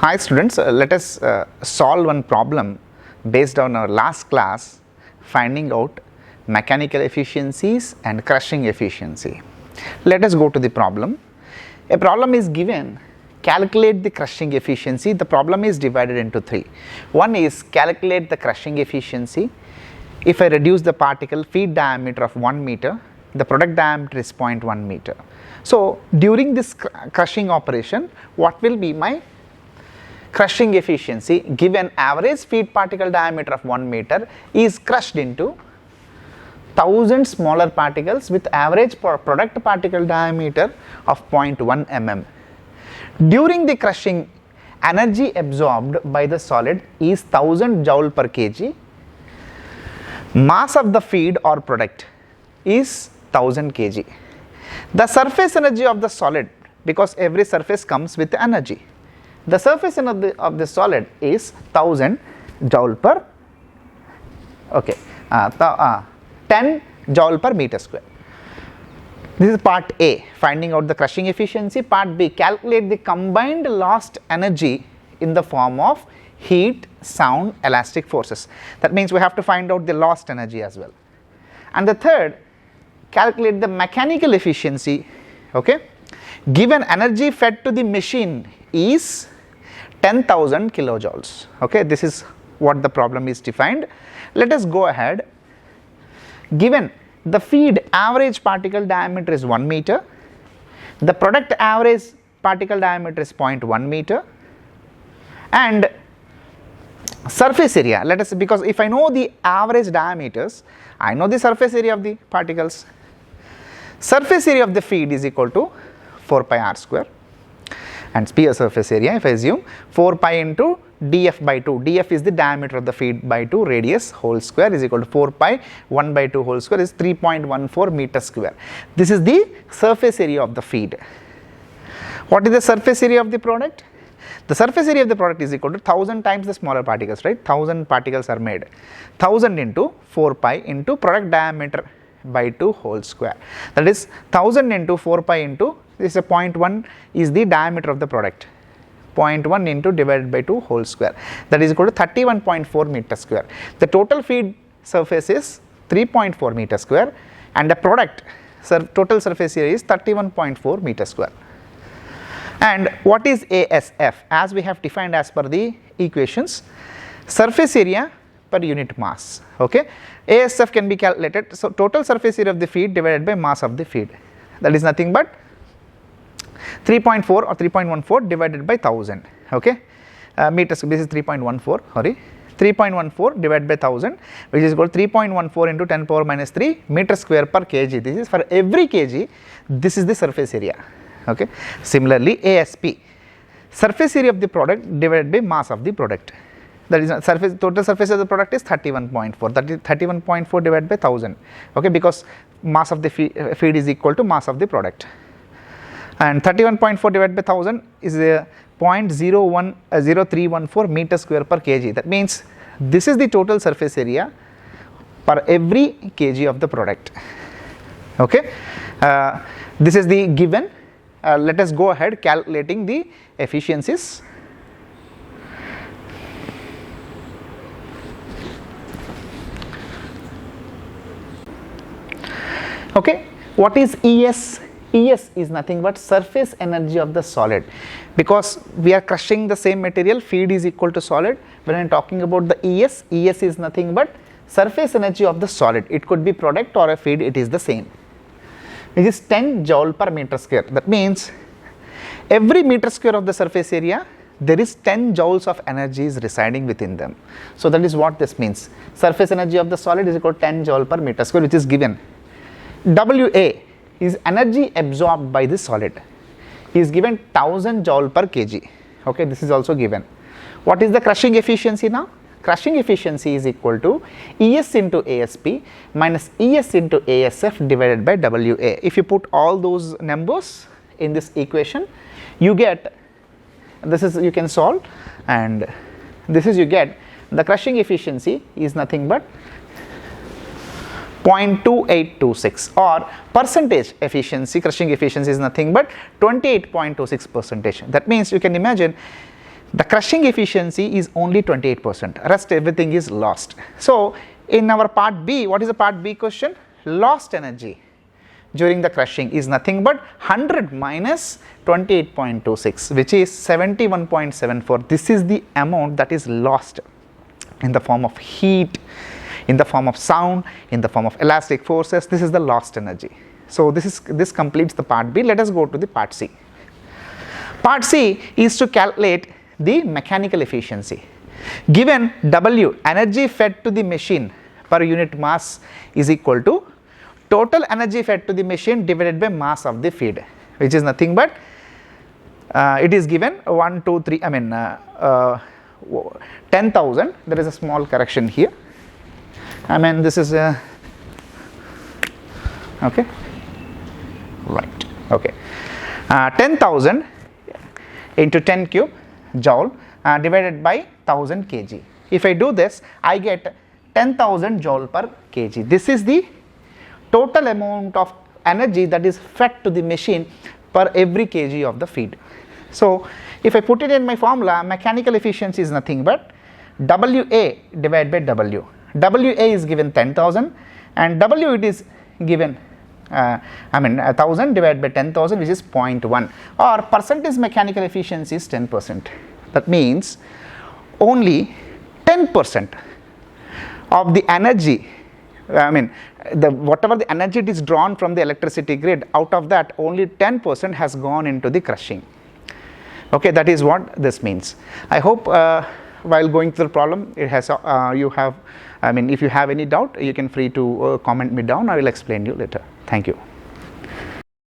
Hi students, let us solve one problem based on our last class finding out mechanical efficiencies and crushing efficiency. Let us go to the problem. A problem is given, calculate the crushing efficiency. The problem is divided into three. One is calculate the crushing efficiency. If I reduce the particle feed diameter of 1 meter, the product diameter is 0.1 meter. So during this crushing operation, what will be my crushing efficiency given average feed particle diameter of 1 meter is crushed into 1000 smaller particles with average product particle diameter of 0.1 mm. During the crushing, energy absorbed by the solid is 1000 joule per kg. Mass of the feed or product is 1000 kg. The surface energy of the solid, because every surface comes with energy, the surface energy of the solid is 1000 joule per 10 joule per meter square. This is part A, finding out the crushing efficiency. Part B, calculate the combined lost energy in the form of heat, sound, elastic forces. That means we have to find out the lost energy as well. And the third, calculate the mechanical efficiency. Given energy fed to the machine is 10,000 kilojoules. This is what the problem is defined. Let us go ahead. Given the feed average particle diameter is 1 meter, the product average particle diameter is 0.1 meter, and surface area, let us, because if I know the average diameters, I know the surface area of the particles. Surface area of the feed is equal to 4 pi r square, and sphere surface area, if I assume 4 pi into df by 2, df is the diameter of the feed by 2, radius whole square is equal to 4 pi 1 by 2 whole square is 3.14 meter square. This is the surface area of the feed. What is the surface area of the product? The surface area of the product is equal to 1000 times the smaller particles, right? 1000 particles are made. 1000 into 4 pi into product diameter by 2 whole square. That is 1000 into 4 pi into, this is a 0.1 is the diameter of the product. 0.1 into divided by 2 whole square. That is equal to 31.4 meter square. The total feed surface is 3.4 meter square and the product total surface area is 31.4 meter square. And what is ASF? As we have defined as per the equations, surface area per unit mass. ASF can be calculated. So total surface area of the feed divided by mass of the feed. That is nothing but 3.4 or 3.14 divided by 1000. Meters. This is 3.14. 3.14 divided by 1000, which is equal to 3.14 into 10 power minus 3 meter square per kg. This is for every kg. This is the surface area. Similarly, ASP, surface area of the product divided by mass of the product. That is total surface of the product is 31.4. That is 31.4 divided by 1000. Because mass of the feed is equal to mass of the product. And 31.4 divided by 1000 is 0.0314 meter square per kg. That means this is the total surface area per every kg of the product. This is the given. Let us go ahead calculating the efficiencies. What is ES? ES is nothing but surface energy of the solid. Because we are crushing the same material, feed is equal to solid. When I am talking about the ES, ES is nothing but surface energy of the solid. It could be product or a feed, it is the same. It is 10 joule per meter square. That means every meter square of the surface area, there is 10 joules of energy is residing within them. So that is what this means. Surface energy of the solid is equal to 10 joule per meter square, which is given. WA is energy absorbed by the solid. Is given 1000 joule per kg. This is also given. What is the crushing efficiency now? Crushing efficiency is equal to ES into ASP minus ES into ASF divided by WA. If you put all those numbers in this equation, you get, this is, you can solve, and this is, you get the crushing efficiency is nothing but 0.2826, or percentage efficiency, crushing efficiency is nothing but 28.26%. That means you can imagine The crushing efficiency is only 28%, rest everything is lost. So in our part B, what is the part B question? Lost energy during the crushing is nothing but 100 minus 28.26, which is 71.74. This is the amount that is lost in the form of heat, in the form of sound, in the form of elastic forces. This is the lost energy. So this completes the part B. Let us go to the part C. Part C is to calculate the mechanical efficiency. Given W, energy fed to the machine per unit mass is equal to total energy fed to the machine divided by mass of the feed, which is nothing but it is given 1, 2, 3, 10,000. There is a small correction here. This is okay, right, okay, 10,000 into 10 cube joule divided by 1000 kg. If I do this, I get 10,000 joule per kg. This is the total amount of energy that is fed to the machine per every kg of the feed. So if I put it in my formula, mechanical efficiency is nothing but WA divided by W. WA is given 10,000 and W it is given 1000 divided by 10,000, which is 0.1, or percentage mechanical efficiency is 10%. That means only 10% of the energy, whatever the energy it is drawn from the electricity grid, out of that only 10% has gone into the crushing. Okay, that is what this means. I hope while going through the problem, it has if you have any doubt, you can free to comment me down. I will explain you later. Thank you.